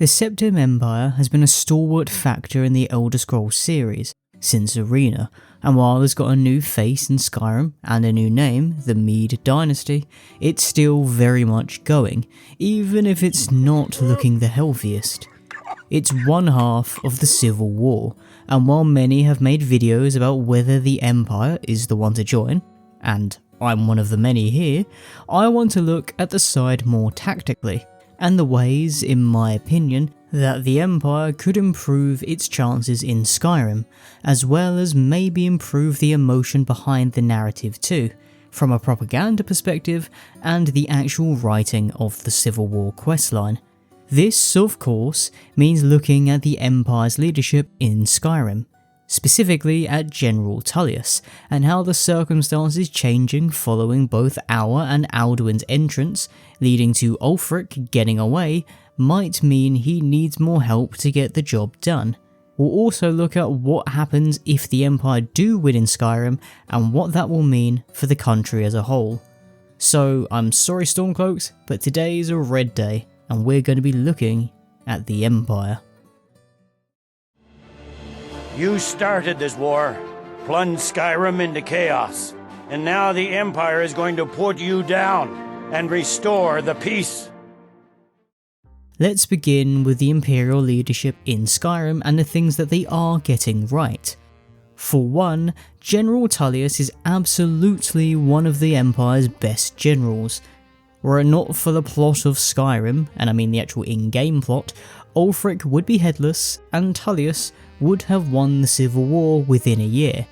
The Septim Empire has been a stalwart factor in the Elder Scrolls series since Arena, and while it's got a new face in Skyrim and a new name, the Mede Dynasty, it's still very much going, even if it's not looking the healthiest. It's one half of the Civil War, and while many have made videos about whether the Empire is the one to join, and I'm one of the many here, I want to look at the side more tactically, and the ways, in my opinion, that the Empire could improve its chances in Skyrim, as well as maybe improve the emotion behind the narrative too, from a propaganda perspective and the actual writing of the Civil War questline. This, of course, means looking at the Empire's leadership in Skyrim, specifically at General Tullius, and how the circumstances changing following both our and Alduin's entrance, leading to Ulfric getting away, might mean he needs more help to get the job done. We'll also look at what happens if the Empire do win in Skyrim and what that will mean for the country as a whole. So I'm sorry Stormcloaks, but today is a red day and we're going to be looking at the Empire. You started this war, plunged Skyrim into chaos, and now the Empire is going to put you down and restore the peace. Let's begin with the Imperial leadership in Skyrim and the things that they are getting right. For one, General Tullius is absolutely one of the Empire's best generals. Were it not for the plot of Skyrim, and I mean the actual in-game plot, Ulfric would be headless and Tullius would have won the Civil War within a year.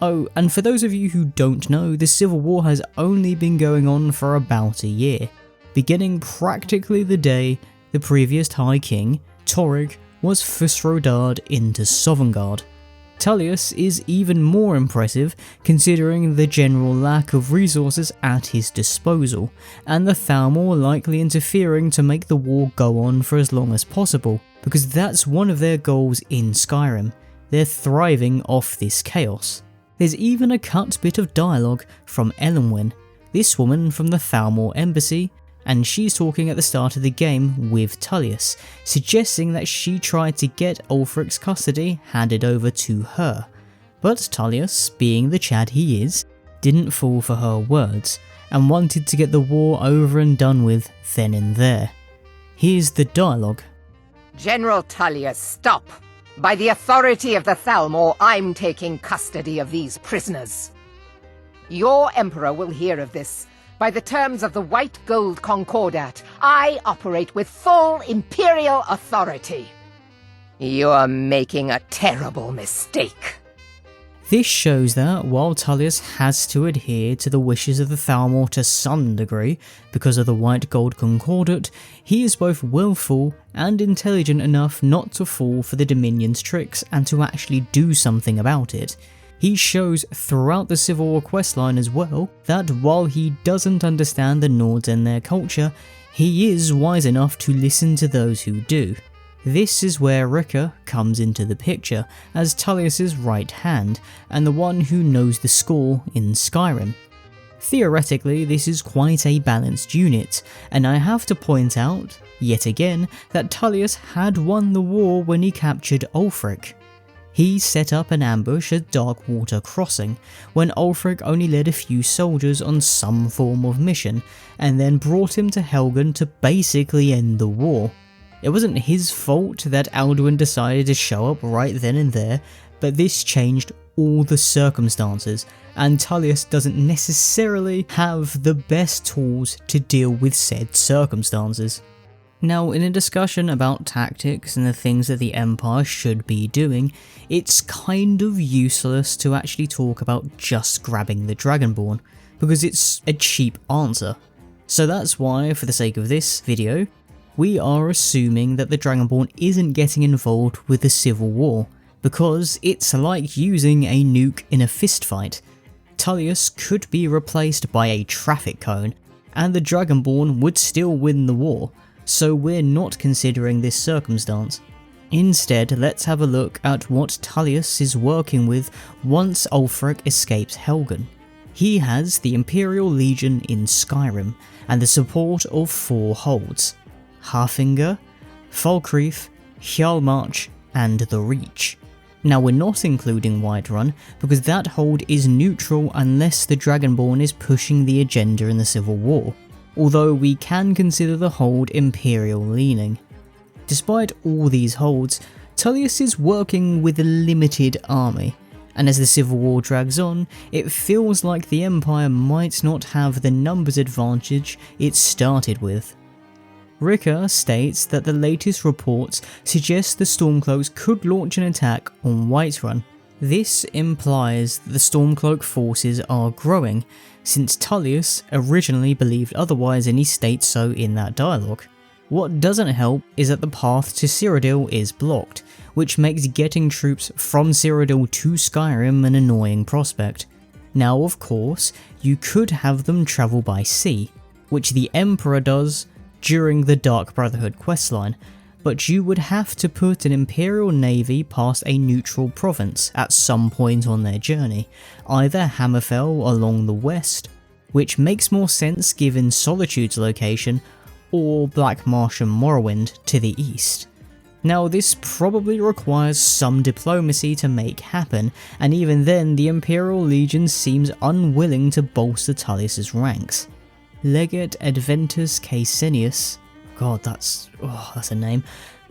Oh, and for those of you who don't know, the Civil War has only been going on for about a year, beginning practically the day the previous High King, Torrig, was Fusrodad into Sovngarde. Tullius is even more impressive considering the general lack of resources at his disposal, and the Thalmor likely interfering to make the war go on for as long as possible, because that's one of their goals in Skyrim. They're thriving off this chaos. There's even a cut bit of dialogue from Elenwen, this woman from the Thalmor embassy, and she's talking at the start of the game with Tullius, suggesting that she tried to get Ulfric's custody handed over to her. But Tullius, being the Chad he is, didn't fall for her words, and wanted to get the war over and done with then and there. Here's the dialogue. General Tullius, stop! By the authority of the Thalmor, I'm taking custody of these prisoners. Your Emperor will hear of this. By the terms of the White Gold Concordat, I operate with full Imperial authority. You're making a terrible mistake. This shows that, while Tullius has to adhere to the wishes of the Thalmor to some degree because of the White Gold Concordat, he is both willful and intelligent enough not to fall for the Dominion's tricks and to actually do something about it. He shows throughout the Civil War questline as well that while he doesn't understand the Nords and their culture, he is wise enough to listen to those who do. This is where Rikke comes into the picture as Tullius's right hand and the one who knows the score in Skyrim. Theoretically, this is quite a balanced unit, and I have to point out, yet again, that Tullius had won the war when he captured Ulfric. He set up an ambush at Darkwater Crossing, when Ulfric only led a few soldiers on some form of mission, and then brought him to Helgen to basically end the war. It wasn't his fault that Alduin decided to show up right then and there, but this changed all the circumstances, and Tullius doesn't necessarily have the best tools to deal with said circumstances. Now, in a discussion about tactics and the things that the Empire should be doing, it's kind of useless to actually talk about just grabbing the Dragonborn, because it's a cheap answer. So that's why, for the sake of this video, we are assuming that the Dragonborn isn't getting involved with the Civil War, because it's like using a nuke in a fistfight. Tullius could be replaced by a traffic cone, and the Dragonborn would still win the war. So we're not considering this circumstance. Instead, let's have a look at what Tullius is working with once Ulfric escapes Helgen. He has the Imperial Legion in Skyrim, and the support of 4 holds: Harfinger, Falkreath, Hjalmarch, and the Reach. Now we're not including Whiterun because that hold is neutral unless the Dragonborn is pushing the agenda in the Civil War, although we can consider the hold Imperial leaning. Despite all these holds, Tullius is working with a limited army, and as the Civil War drags on, it feels like the Empire might not have the numbers advantage it started with. Rikke states that the latest reports suggest the Stormcloaks could launch an attack on Whiterun. This implies that the Stormcloak forces are growing, since Tullius originally believed otherwise and he states so in that dialogue. What doesn't help is that the path to Cyrodiil is blocked, which makes getting troops from Cyrodiil to Skyrim an annoying prospect. Now of course, you could have them travel by sea, which the Emperor does during the Dark Brotherhood questline, but you would have to put an Imperial navy past a neutral province at some point on their journey, either Hammerfell along the west, which makes more sense given Solitude's location, or Black Marsh and Morrowind to the east. Now this probably requires some diplomacy to make happen, and even then the Imperial Legion seems unwilling to bolster Tullius's ranks. Legate Adventus Caecilius, god that's a name,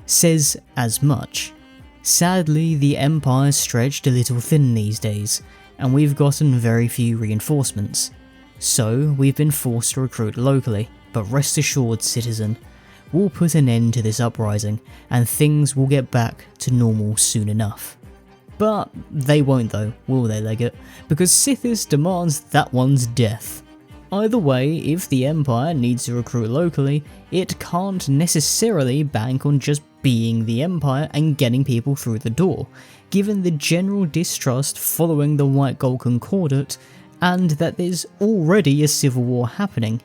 says as much. Sadly, the Empire's stretched a little thin these days, and we've gotten very few reinforcements. So we've been forced to recruit locally, but rest assured citizen, we'll put an end to this uprising, and things will get back to normal soon enough. But they won't though, will they, Legate? Because Sithis demands that one's death. Either way, if the Empire needs to recruit locally, it can't necessarily bank on just being the Empire and getting people through the door, given the general distrust following the White Gold Concordat and that there's already a civil war happening.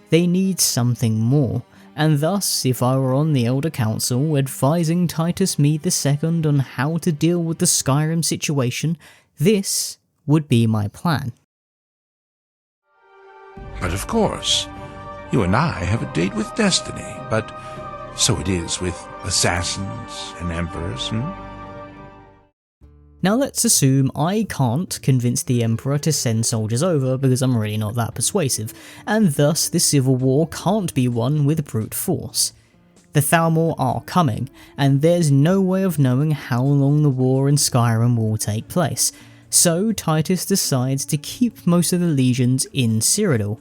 They need something more, and thus if I were on the Elder Council advising Titus Mede II on how to deal with the Skyrim situation, this would be my plan. But of course, you and I have a date with destiny, but so it is with assassins and emperors, Now let's assume I can't convince the Emperor to send soldiers over because I'm really not that persuasive, and thus the Civil War can't be won with brute force. The Thalmor are coming, and there's no way of knowing how long the war in Skyrim will take place, so Titus decides to keep most of the legions in Cyrodiil.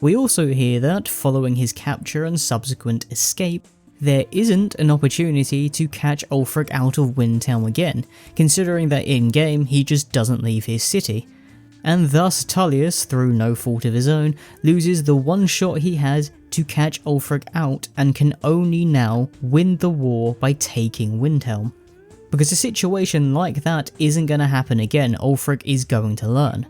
We also hear that, following his capture and subsequent escape, there isn't an opportunity to catch Ulfric out of Windhelm again, considering that in-game he just doesn't leave his city. And thus Tullius, through no fault of his own, loses the one shot he had to catch Ulfric out and can only now win the war by taking Windhelm. Because a situation like that isn't going to happen again, Ulfric is going to learn.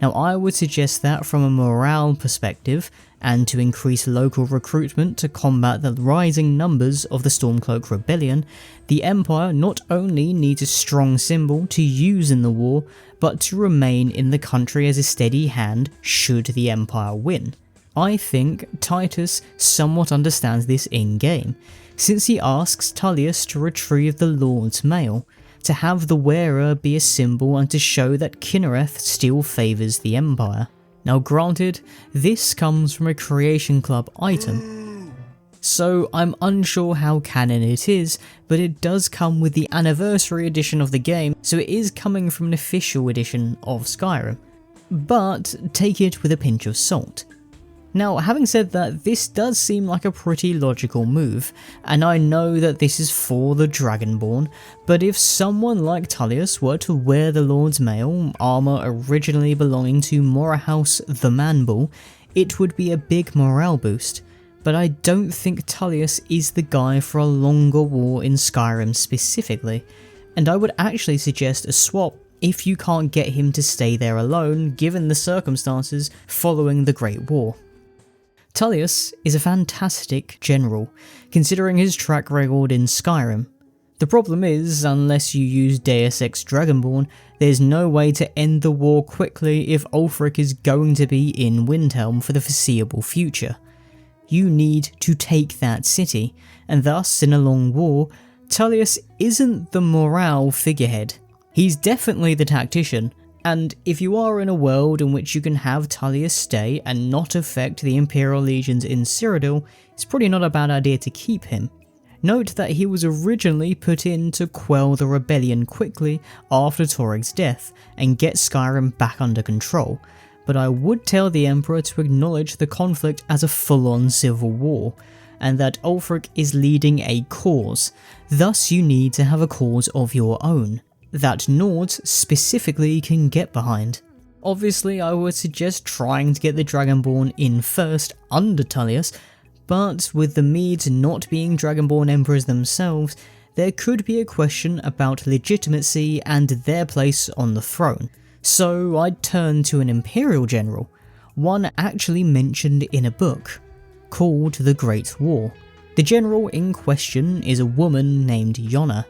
Now I would suggest that from a morale perspective, and to increase local recruitment to combat the rising numbers of the Stormcloak Rebellion, the Empire not only needs a strong symbol to use in the war, but to remain in the country as a steady hand should the Empire win. I think Titus somewhat understands this in-game, since he asks Tullius to retrieve the Lord's Mail, to have the wearer be a symbol and to show that Kinnereth still favours the Empire. Now granted, this comes from a Creation Club item, so I'm unsure how canon it is, but it does come with the anniversary edition of the game, so it is coming from an official edition of Skyrim. But take it with a pinch of salt. Now, having said that, this does seem like a pretty logical move, and I know that this is for the Dragonborn, but if someone like Tullius were to wear the Lord's Mail, armour originally belonging to Morahouse the Manbull, it would be a big morale boost, but I don't think Tullius is the guy for a longer war in Skyrim specifically, and I would actually suggest a swap if you can't get him to stay there alone given the circumstances following the Great War. Tullius is a fantastic general, considering his track record in Skyrim. The problem is, unless you use Deus Ex Dragonborn, there's no way to end the war quickly if Ulfric is going to be in Windhelm for the foreseeable future. you need to take that city, and thus, in a long war, Tullius isn't the morale figurehead. He's definitely the tactician, and if you are in a world in which you can have Tullius stay and not affect the Imperial legions in Cyrodiil, it's probably not a bad idea to keep him. Note that he was originally put in to quell the rebellion quickly after Toryg's death and get Skyrim back under control, but I would tell the Emperor to acknowledge the conflict as a full-on civil war, and that Ulfric is leading a cause, thus you need to have a cause of your own, that Nords specifically can get behind. Obviously I would suggest trying to get the Dragonborn in first under Tullius, but with the Medes not being Dragonborn emperors themselves, there could be a question about legitimacy and their place on the throne. So I'd turn to an Imperial general, one actually mentioned in a book, called The Great War. The general in question is a woman named Jonna.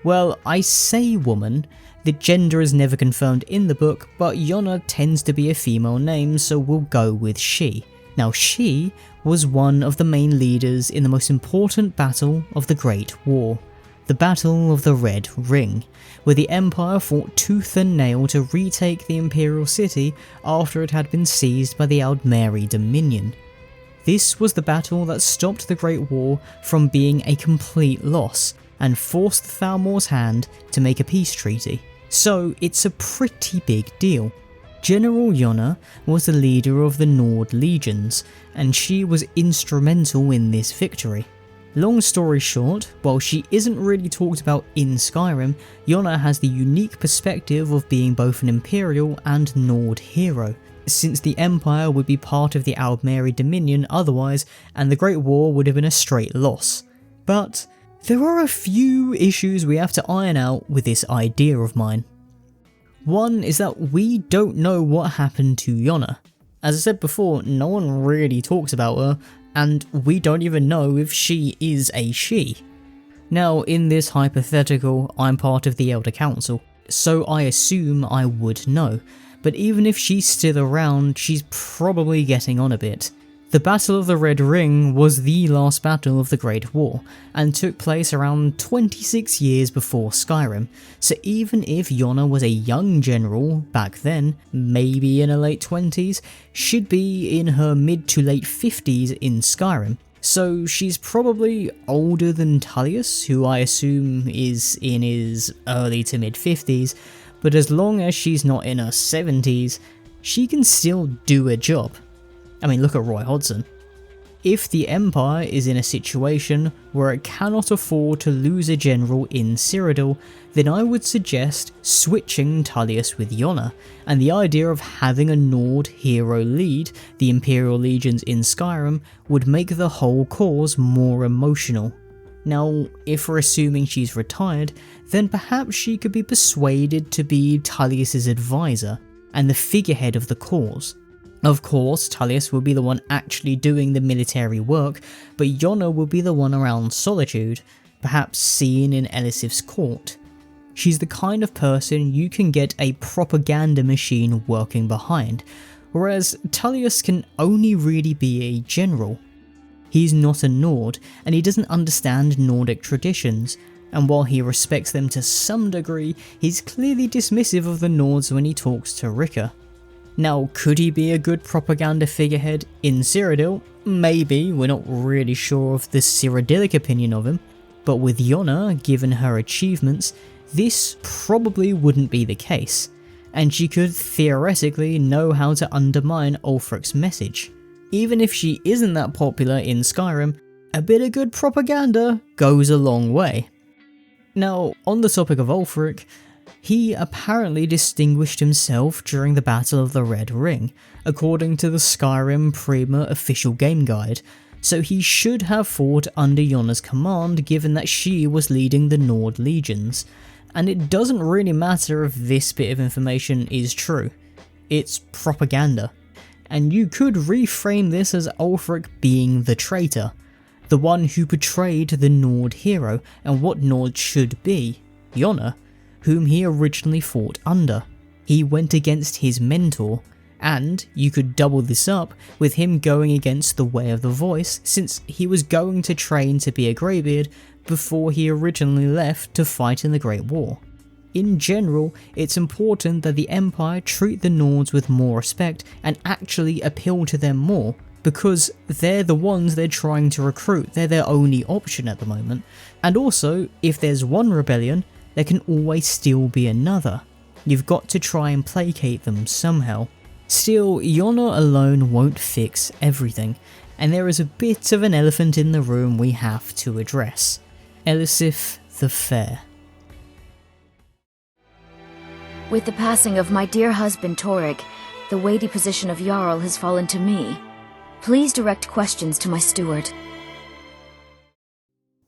Well, I say woman, the gender is never confirmed in the book, but Jonna tends to be a female name, so we'll go with she. Now she was one of the main leaders in the most important battle of the Great War, the Battle of the Red Ring, where the Empire fought tooth and nail to retake the Imperial city after it had been seized by the Mede Dominion. This was the battle that stopped the Great War from being a complete loss and forced Thalmor's hand to make a peace treaty. So it's a pretty big deal. General Jonna was the leader of the Nord legions, and she was instrumental in this victory. Long story short, while she isn't really talked about in Skyrim, Jonna has the unique perspective of being both an Imperial and Nord hero, since the Empire would be part of the Mede Dominion otherwise, and the Great War would have been a straight loss. But there are a few issues we have to iron out with this idea of mine. One is that we don't know what happened to Jonna. As I said before, no one really talks about her, and we don't even know if she is a she. Now, in this hypothetical, I'm part of the Elder Council, so I assume I would know, but even if she's still around, she's probably getting on a bit. The Battle of the Red Ring was the last battle of the Great War, and took place around 26 years before Skyrim, so even if Jonna was a young general back then, maybe in her late 20s, she'd be in her mid to late 50s in Skyrim. So she's probably older than Tullius, who I assume is in his early to mid 50s, but as long as she's not in her 70s, she can still do a job. I mean, look at Roy Hodgson. If the Empire is in a situation where it cannot afford to lose a general in Cyrodiil, then I would suggest switching Tullius with Jonna, and the idea of having a Nord hero lead the Imperial legions in Skyrim would make the whole cause more emotional. Now, if we're assuming she's retired, then perhaps she could be persuaded to be Tullius's advisor, and the figurehead of the cause. Of course, Tullius will be the one actually doing the military work, but Jonna will be the one around Solitude, perhaps seen in Elisif's court. She's the kind of person you can get a propaganda machine working behind, whereas Tullius can only really be a general. He's not a Nord, and he doesn't understand Nordic traditions, and while he respects them to some degree, he's clearly dismissive of the Nords when he talks to Rikke. Now, could he be a good propaganda figurehead in Cyrodiil? Maybe, we're not really sure of the Cyrodiilic opinion of him, but with Jonna, given her achievements, this probably wouldn't be the case, and she could theoretically know how to undermine Ulfric's message. Even if she isn't that popular in Skyrim, a bit of good propaganda goes a long way. Now, on the topic of Ulfric, he apparently distinguished himself during the Battle of the Red Ring, according to the Skyrim Prima official game guide, so he should have fought under Jonna's command given that she was leading the Nord legions, and it doesn't really matter if this bit of information is true. It's propaganda, and you could reframe this as Ulfric being the traitor, the one who betrayed the Nord hero and what Nord should be, Jonna, whom he originally fought under. He went against his mentor, And you could double this up with him going against the way of the voice, since he was going to train to be a Greybeard before he originally left to fight in the Great War. In general, it's important that the Empire treat the Nords with more respect and actually appeal to them more, because they're the ones they're trying to recruit, they're their only option at the moment. And also, if there's one rebellion, there can always still be another. You've got to try and placate them somehow. Still, Jonna alone won't fix everything, and there is a bit of an elephant in the room we have to address. Elisif the Fair. With the passing of my dear husband Torrig, the weighty position of Jarl has fallen to me. Please direct questions to my steward.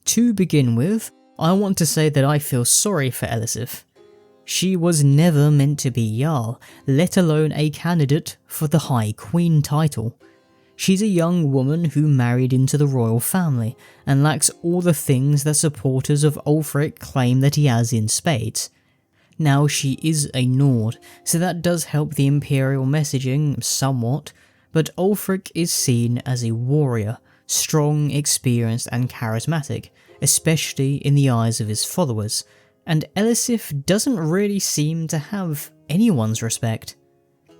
To begin with, I want to say that I feel sorry for Elisif. She was never meant to be Jarl, let alone a candidate for the High Queen title. She's a young woman who married into the royal family, and lacks all the things that supporters of Ulfric claim that he has in spades. Now she is a Nord, so that does help the Imperial messaging somewhat, but Ulfric is seen as a warrior, strong, experienced and charismatic, especially in the eyes of his followers, and Elisif doesn't really seem to have anyone's respect.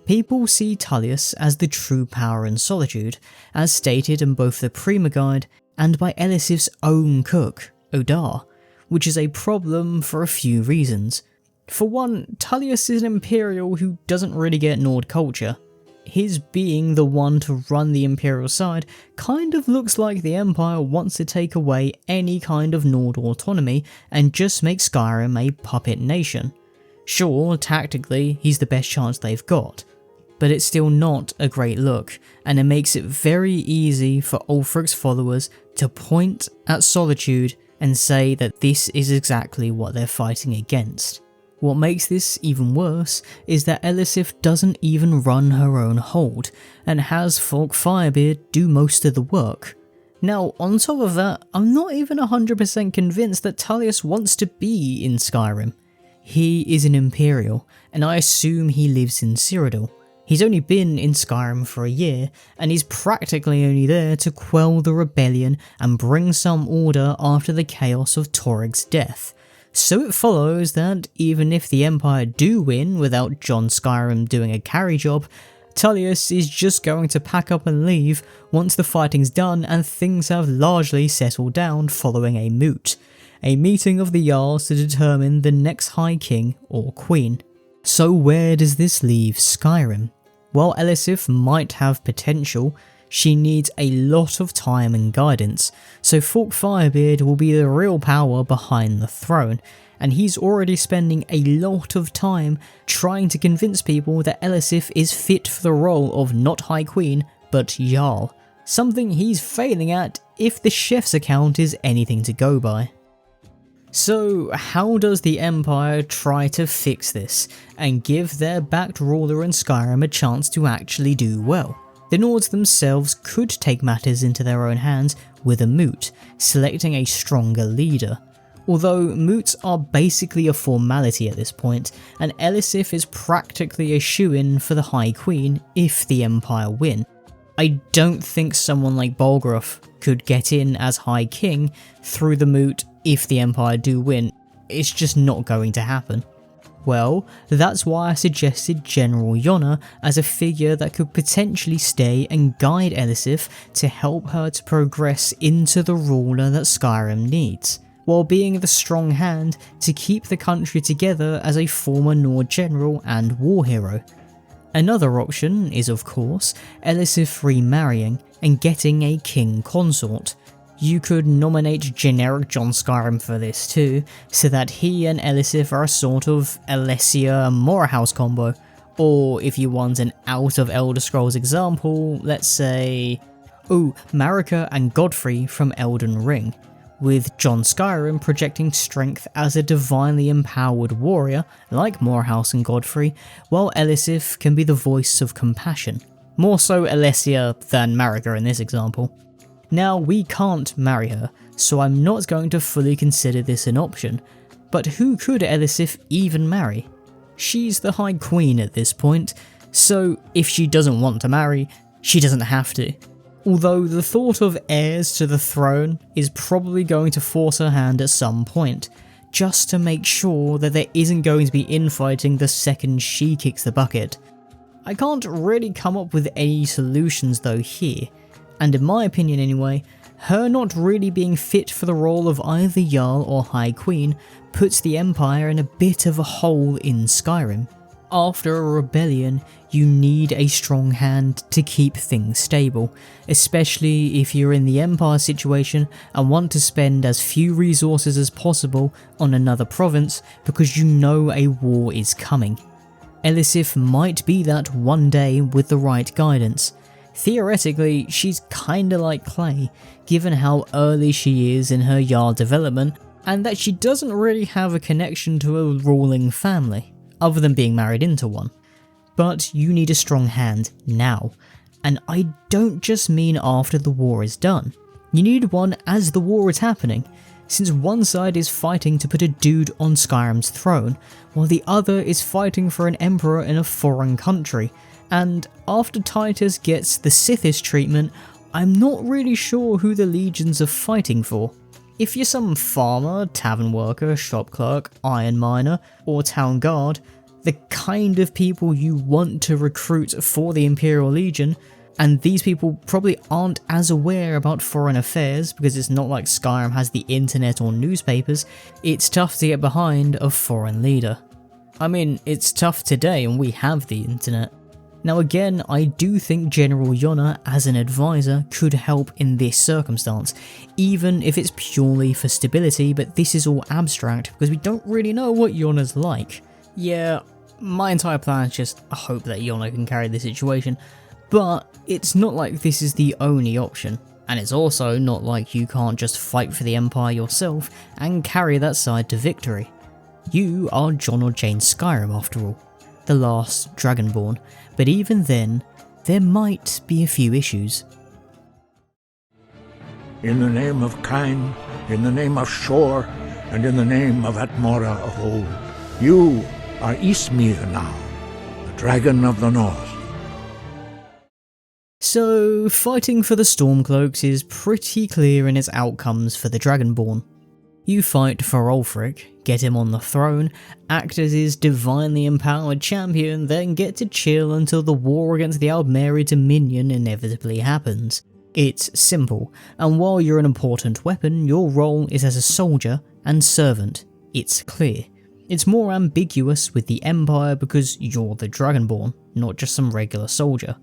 People see Tullius as the true power in solitude, as stated in both the Prima Guide and by Elisif's own cook, Odar, which is a problem for a few reasons. For one, Tullius is an Imperial who doesn't really get Nord culture. His being the one to run the Imperial side kind of looks like the Empire wants to take away any kind of Nord autonomy and just make Skyrim a puppet nation. Sure, tactically, he's the best chance they've got, but it's still not a great look, and it makes it very easy for Ulfric's followers to point at Solitude and say that this is exactly what they're fighting against. What makes this even worse is that Elisif doesn't even run her own hold, and has Falk Firebeard do most of the work. Now, on top of that, I'm not even 100% convinced that Tullius wants to be in Skyrim. He is an Imperial, and I assume he lives in Cyrodiil. He's only been in Skyrim for a year, and he's practically only there to quell the rebellion and bring some order after the chaos of Torrig's death. So it follows that even if the Empire do win without John Skyrim doing a carry job, Tullius is just going to pack up and leave once the fighting's done and things have largely settled down following a moot, a meeting of the Jarls to determine the next High King or Queen. So where does this leave Skyrim? While Elisif might have potential, she needs a lot of time and guidance, so Falk Firebeard will be the real power behind the throne, and he's already spending a lot of time trying to convince people that Elisif is fit for the role of not High Queen, but Jarl, something he's failing at if the chef's account is anything to go by. So how does the Empire try to fix this, and give their backed ruler in Skyrim a chance to actually do well? The Nords themselves could take matters into their own hands with a moot, selecting a stronger leader. Although moots are basically a formality at this point, and Elisif is practically a shoo-in for the High Queen if the Empire win. I don't think someone like Bolgroth could get in as High King through the moot if the Empire do win. It's just not going to happen. Well, that's why I suggested General Jonna as a figure that could potentially stay and guide Elisif to help her to progress into the ruler that Skyrim needs, while being the strong hand to keep the country together as a former Nord general and war hero. Another option is, of course, Elisif remarrying and getting a king consort. You could nominate generic John Skyrim for this too, so that he and Elisif are a sort of Alassea and Morehouse combo. Or if you want an out of Elder Scrolls example, let's say, Marika and Godfrey from Elden Ring, with John Skyrim projecting strength as a divinely empowered warrior like Morehouse and Godfrey, while Elisif can be the voice of compassion. More so Alassea than Marika in this example. Now, we can't marry her, so I'm not going to fully consider this an option, but who could Elisif even marry? She's the High Queen at this point, so if she doesn't want to marry, she doesn't have to. Although the thought of heirs to the throne is probably going to force her hand at some point, just to make sure that there isn't going to be infighting the second she kicks the bucket. I can't really come up with any solutions though here, and in my opinion anyway, her not really being fit for the role of either Jarl or High Queen puts the Empire in a bit of a hole in Skyrim. After a rebellion, you need a strong hand to keep things stable, especially if you're in the Empire situation and want to spend as few resources as possible on another province because you know a war is coming. Elisif might be that one day with the right guidance. Theoretically, she's kinda like Clay, given how early she is in her Jarl development and that she doesn't really have a connection to a ruling family, other than being married into one. But you need a strong hand now, and I don't just mean after the war is done. You need one as the war is happening, since one side is fighting to put a dude on Skyrim's throne, while the other is fighting for an emperor in a foreign country, and after Titus gets the Sithis treatment, I'm not really sure who the legions are fighting for. If you're some farmer, tavern worker, shop clerk, iron miner, or town guard, the kind of people you want to recruit for the Imperial Legion, and these people probably aren't as aware about foreign affairs because it's not like Skyrim has the internet or newspapers, it's tough to get behind a foreign leader. I mean, it's tough today and we have the internet. Now again, I do think General Jonna as an advisor could help in this circumstance, even if it's purely for stability, but this is all abstract because we don't really know what Jonna's like. Yeah, my entire plan is just I hope that Jonna can carry the situation, but it's not like this is the only option, and it's also not like you can't just fight for the Empire yourself and carry that side to victory. You are Jon or Jane Skyrim after all, the last Dragonborn, but even then, there might be a few issues. In the name of Kine, in the name of Shor, and in the name of Atmora of old, you are Ysmir now, the Dragon of the North. So, fighting for the Stormcloaks is pretty clear in its outcomes for the Dragonborn. You fight for Ulfric, get him on the throne, act as his divinely empowered champion, then get to chill until the war against the Aldmeri Dominion inevitably happens. It's simple, and while you're an important weapon, your role is as a soldier and servant. It's clear. It's more ambiguous with the Empire because you're the Dragonborn, not just some regular soldier.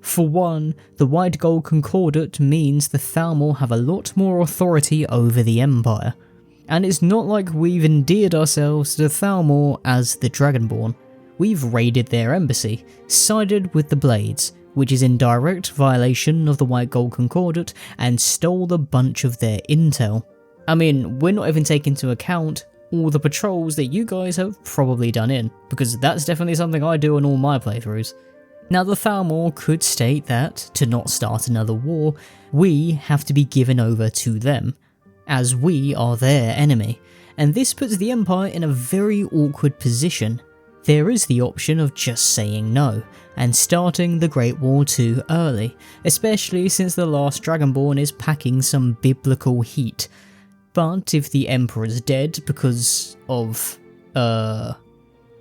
For one, the White Gold Concordat means the Thalmor have a lot more authority over the Empire, and it's not like we've endeared ourselves to the Thalmor as the Dragonborn. We've raided their embassy, sided with the Blades, which is in direct violation of the White Gold Concordat, and stole a bunch of their intel. I mean, we're not even taking into account all the patrols that you guys have probably done in, because that's definitely something I do in all my playthroughs. Now the Thalmor could state that, to not start another war, we have to be given over to them, as we are their enemy, and this puts the Empire in a very awkward position. There is the option of just saying no, and starting the Great War too early, especially since the last Dragonborn is packing some biblical heat. But if the Emperor's dead because of,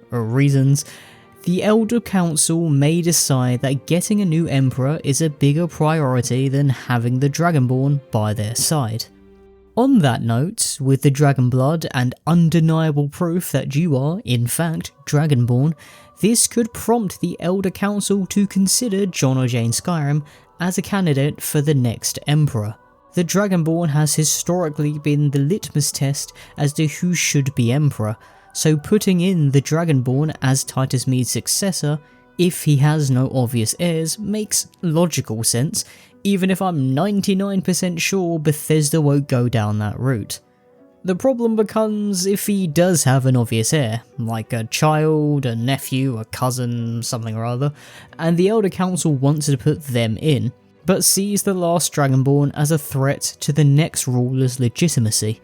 reasons, the Elder Council may decide that getting a new Emperor is a bigger priority than having the Dragonborn by their side. On that note, with the Dragon Blood and undeniable proof that you are, in fact, Dragonborn, this could prompt the Elder Council to consider Jon or Jane Skyrim as a candidate for the next Emperor. The Dragonborn has historically been the litmus test as to who should be Emperor, so putting in the Dragonborn as Titus Mede's successor, if he has no obvious heirs, makes logical sense, even if I'm 99% sure Bethesda won't go down that route. The problem becomes if he does have an obvious heir, like a child, a nephew, a cousin, something or other, and the Elder Council wants to put them in, but sees the last Dragonborn as a threat to the next ruler's legitimacy.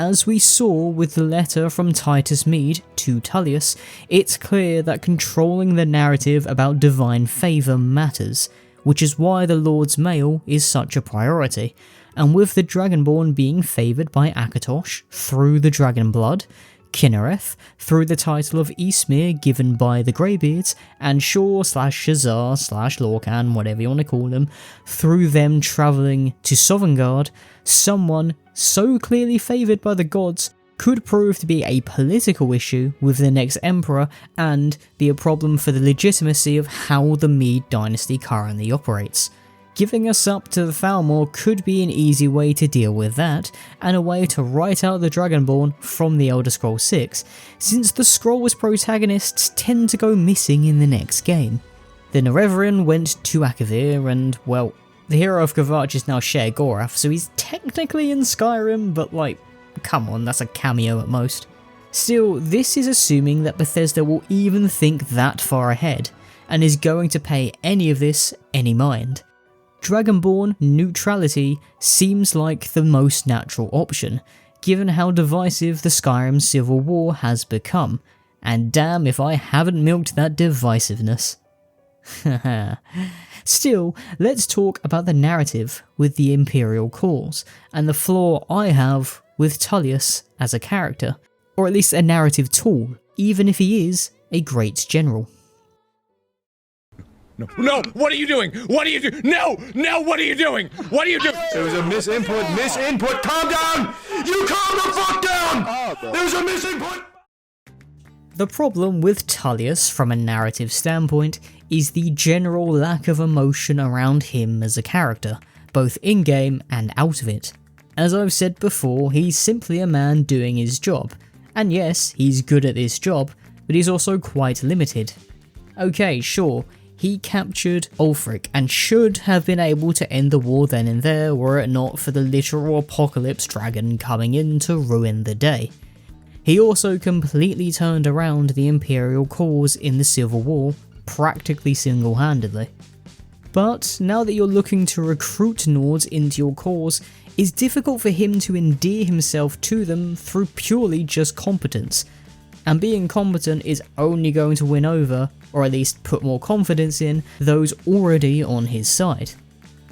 As we saw with the letter from Titus Mede to Tullius, it's clear that controlling the narrative about divine favour matters, which is why the Lord's Mail is such a priority, and with the Dragonborn being favoured by Akatosh through the Dragon Blood, Kinnereth through the title of Ysmir given by the Greybeards, and Shor/Shazar/Lorcan, whatever you want to call them, through them travelling to Sovngarde, someone so clearly favoured by the gods could prove to be a political issue with the next emperor and be a problem for the legitimacy of how the Mede Dynasty currently operates. Giving us up to the Thalmor could be an easy way to deal with that, and a way to write out the Dragonborn from the Elder Scrolls 6, since the Scrolls protagonists tend to go missing in the next game. The Nerevarine went to Akavir, and well, the hero of Kvatch is now Sher Gorath, so he's technically in Skyrim, but like, come on, that's a cameo at most. Still, this is assuming that Bethesda will even think that far ahead, and is going to pay any of this any mind. Dragonborn neutrality seems like the most natural option, given how divisive the Skyrim Civil War has become, and damn if I haven't milked that divisiveness. Still, let's talk about the narrative with the Imperial cause, and the flaw I have with Tullius as a character, or at least a narrative tool, even if he is a great general. No, what are you doing? What are you doing? No, what are you doing? What are you doing? There was a misinput. Calm down! You calm the fuck down! There's a misinput! The problem with Tullius from a narrative standpoint is the general lack of emotion around him as a character, both in-game and out of it. As I've said before, he's simply a man doing his job, and yes, he's good at this job, but he's also quite limited. Okay, sure, he captured Ulfric and should have been able to end the war then and there were it not for the literal apocalypse dragon coming in to ruin the day. He also completely turned around the Imperial cause in the Civil War, practically single-handedly. But now that you're looking to recruit Nords into your cause, it's difficult for him to endear himself to them through purely just competence. And being competent is only going to win over, or at least put more confidence in, those already on his side.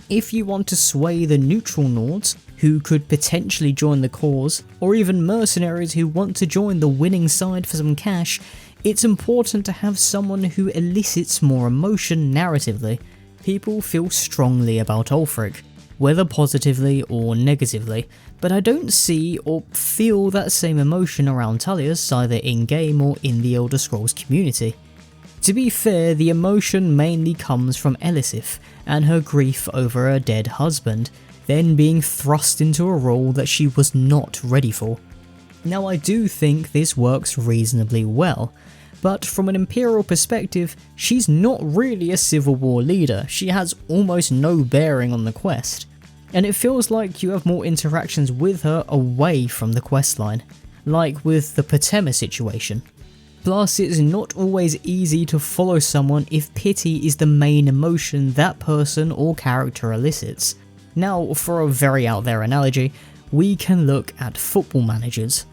If you want to sway the neutral Nords, who could potentially join the cause, or even mercenaries who want to join the winning side for some cash, it's important to have someone who elicits more emotion narratively. People feel strongly about Ulfric, whether positively or negatively, but I don't see or feel that same emotion around Tullius either in-game or in the Elder Scrolls community. To be fair, the emotion mainly comes from Elisif and her grief over her dead husband, then being thrust into a role that she was not ready for. Now I do think this works reasonably well, but from an Imperial perspective, she's not really a Civil War leader, she has almost no bearing on the quest, and it feels like you have more interactions with her away from the questline, like with the Patema situation. Plus, it's not always easy to follow someone if pity is the main emotion that person or character elicits. Now, for a very out there analogy, we can look at football managers.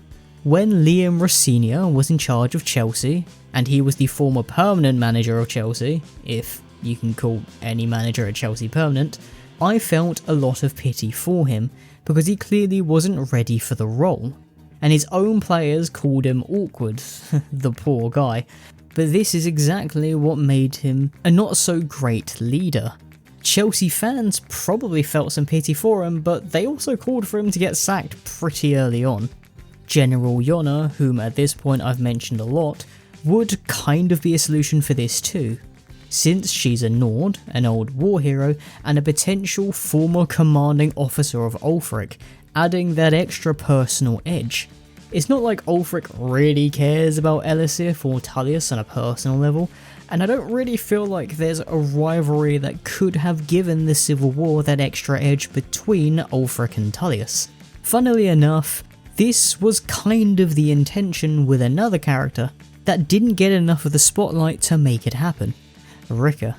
When Liam Rossinier was in charge of Chelsea, and he was the former permanent manager of Chelsea, if you can call any manager at Chelsea permanent, I felt a lot of pity for him because he clearly wasn't ready for the role. And his own players called him awkward, the poor guy, but this is exactly what made him a not so great leader. Chelsea fans probably felt some pity for him, but they also called for him to get sacked pretty early on. General Jonna, whom at this point I've mentioned a lot, would kind of be a solution for this too, since she's a Nord, an old war hero, and a potential former commanding officer of Ulfric, adding that extra personal edge. It's not like Ulfric really cares about Elisif or Tullius on a personal level, and I don't really feel like there's a rivalry that could have given the Civil War that extra edge between Ulfric and Tullius. Funnily enough, this was kind of the intention with another character that didn't get enough of the spotlight to make it happen. Rikke.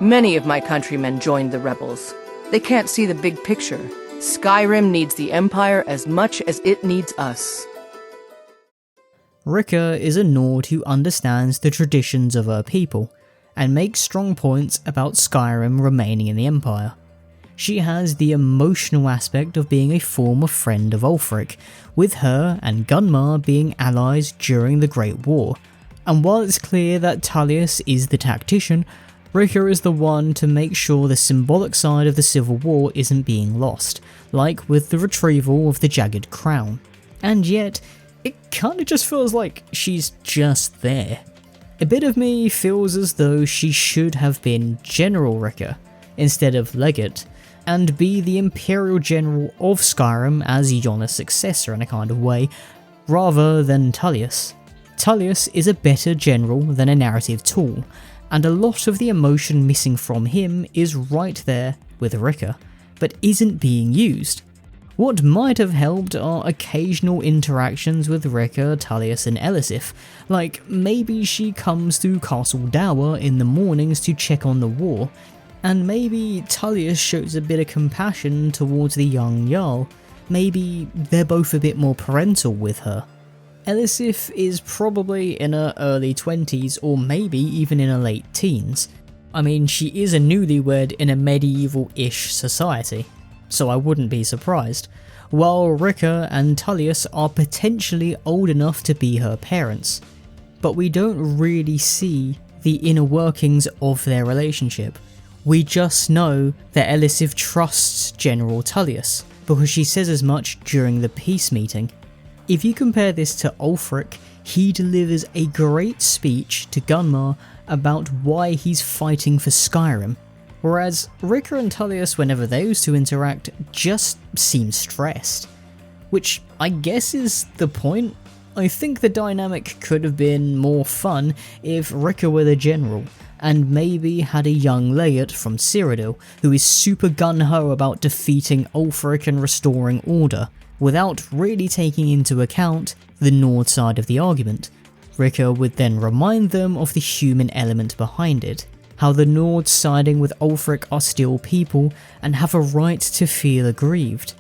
Many of my countrymen joined the rebels. They can't see the big picture. Skyrim needs the Empire as much as it needs us. Rikke is a Nord who understands the traditions of her people, and makes strong points about Skyrim remaining in the Empire. She has the emotional aspect of being a former friend of Ulfric, with her and Gunmar being allies during the Great War, and while it's clear that Tullius is the tactician, Rikke is the one to make sure the symbolic side of the Civil War isn't being lost, like with the retrieval of the Jagged Crown. And yet, it kinda just feels like she's just there. A bit of me feels as though she should have been General Rikke instead of Legate, and be the Imperial General of Skyrim as Jonna's successor in a kind of way, rather than Tullius. Tullius is a better general than a narrative tool, and a lot of the emotion missing from him is right there with Rikke, but isn't being used. What might have helped are occasional interactions with Rikke, Tullius and Elisif, like maybe she comes to Castle Dower in the mornings to check on the war, and maybe Tullius shows a bit of compassion towards the young Jarl, maybe they're both a bit more parental with her. Elisif is probably in her early 20s or maybe even in her late teens. I mean, she is a newlywed in a medieval-ish society, so I wouldn't be surprised, while Rikke and Tullius are potentially old enough to be her parents. But we don't really see the inner workings of their relationship. We just know that Elisif trusts General Tullius, because she says as much during the peace meeting. If you compare this to Ulfric, he delivers a great speech to Gunmar about why he's fighting for Skyrim, whereas Rikke and Tullius, whenever those two interact, just seem stressed. Which I guess is the point. I think the dynamic could have been more fun if Rikke were the general, and maybe had a young Legate from Cyrodiil who is super gung-ho about defeating Ulfric and restoring order, without really taking into account the Nord side of the argument. Rikke would then remind them of the human element behind it, how the Nord siding with Ulfric are still people and have a right to feel aggrieved,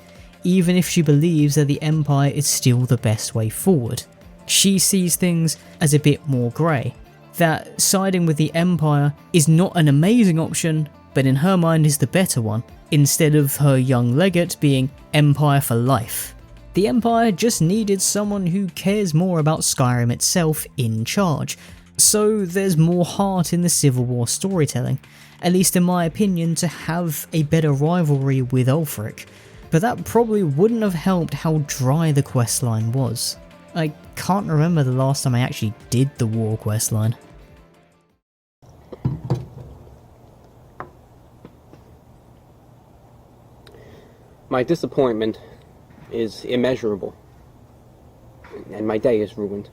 even if she believes that the Empire is still the best way forward. She sees things as a bit more grey, that siding with the Empire is not an amazing option, but in her mind is the better one, instead of her young Legate being Empire for life. The Empire just needed someone who cares more about Skyrim itself in charge, so there's more heart in the Civil War storytelling, at least in my opinion, to have a better rivalry with Ulfric, but that probably wouldn't have helped how dry the questline was. I can't remember the last time I actually did the war questline. My disappointment is immeasurable, and my day is ruined.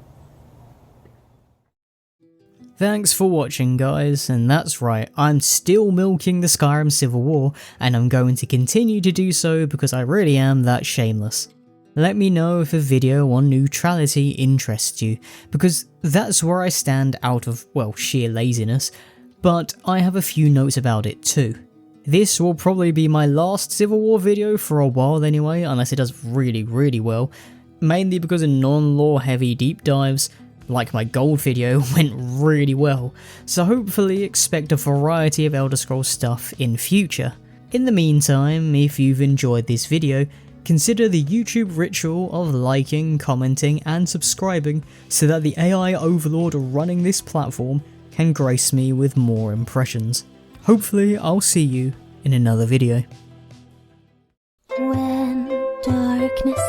Thanks for watching guys, and that's right, I'm still milking the Skyrim Civil War, and I'm going to continue to do so because I really am that shameless. Let me know if a video on neutrality interests you, because that's where I stand out of, well, sheer laziness, but I have a few notes about it too. This will probably be my last Civil War video for a while anyway, unless it does really well, mainly because of non-lore heavy deep dives, like my gold video, went really well, so hopefully expect a variety of Elder Scrolls stuff in future. In the meantime, if you've enjoyed this video, consider the YouTube ritual of liking, commenting and subscribing so that the AI overlord running this platform can grace me with more impressions. Hopefully I'll see you in another video. When darkness